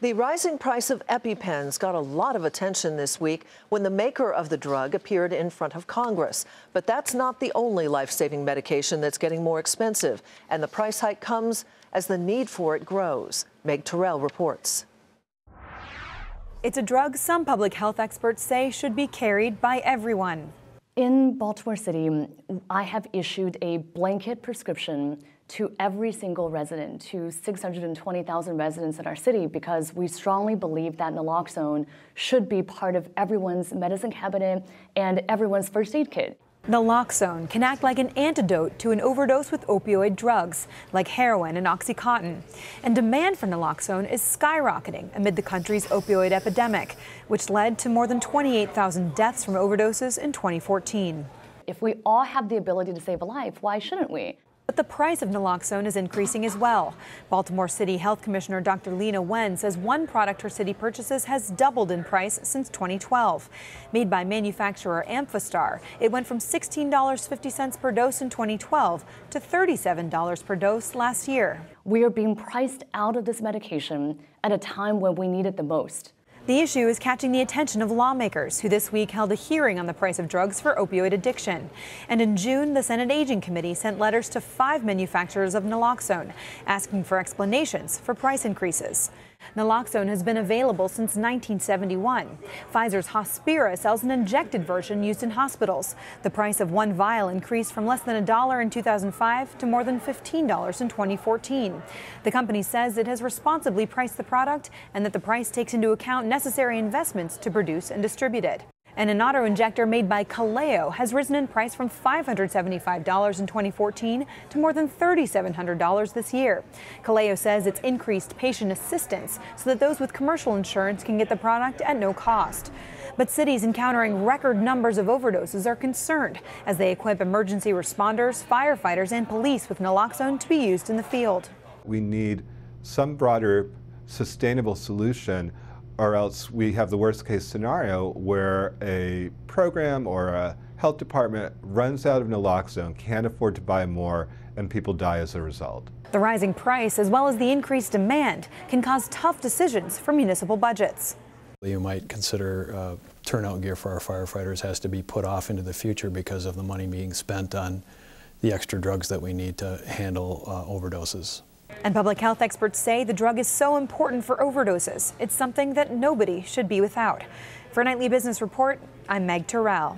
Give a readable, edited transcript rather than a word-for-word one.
The rising price of EpiPens got a lot of attention this week when the maker of the drug appeared in front of Congress. But that's not the only life-saving medication that's getting more expensive. And the price hike comes as the need for it grows. Meg Tirrell reports. It's a drug some public health experts say should be carried by everyone. In Baltimore City, I have issued a blanket prescription to every single resident, to 620,000 residents in our city, because we strongly believe that naloxone should be part of everyone's medicine cabinet and everyone's first aid kit. Naloxone can act like an antidote to an overdose with opioid drugs, like heroin and OxyContin. And demand for naloxone is skyrocketing amid the country's opioid epidemic, which led to more than 28,000 deaths from overdoses in 2014. If we all have the ability to save a life, why shouldn't we? But the price of naloxone is increasing as well. Baltimore City Health Commissioner Dr. Lena Wen says one product her city purchases has doubled in price since 2012. Made by manufacturer Amphastar, it went from $16.50 per dose in 2012 to $37 per dose last year. We are being priced out of this medication at a time when we need it the most. The issue is catching the attention of lawmakers, who this week held a hearing on the price of drugs for opioid addiction. And in June, the Senate Aging Committee sent letters to 5 manufacturers of naloxone, asking for explanations for price increases. Naloxone has been available since 1971. Pfizer's Hospira sells an injected version used in hospitals. The price of one vial increased from less than $1 in 2005 to more than $15 in 2014. The company says it has responsibly priced the product and that the price takes into account necessary investments to produce and distribute it. And an auto-injector made by Kaleo has risen in price from $575 in 2014 to more than $3,700 this year. Kaleo says it's increased patient assistance so that those with commercial insurance can get the product at no cost. But cities encountering record numbers of overdoses are concerned as they equip emergency responders, firefighters, and police with naloxone to be used in the field. We need some broader, sustainable solution, or else we have the worst case scenario where a program or a health department runs out of naloxone, can't afford to buy more, and people die as a result. The rising price, as well as the increased demand, can cause tough decisions for municipal budgets. You might consider turnout gear for our firefighters has to be put off into the future because of the money being spent on the extra drugs that we need to handle overdoses. And public health experts say the drug is so important for overdoses. It's something that nobody should be without. For Nightly Business Report, I'm Meg Tirrell.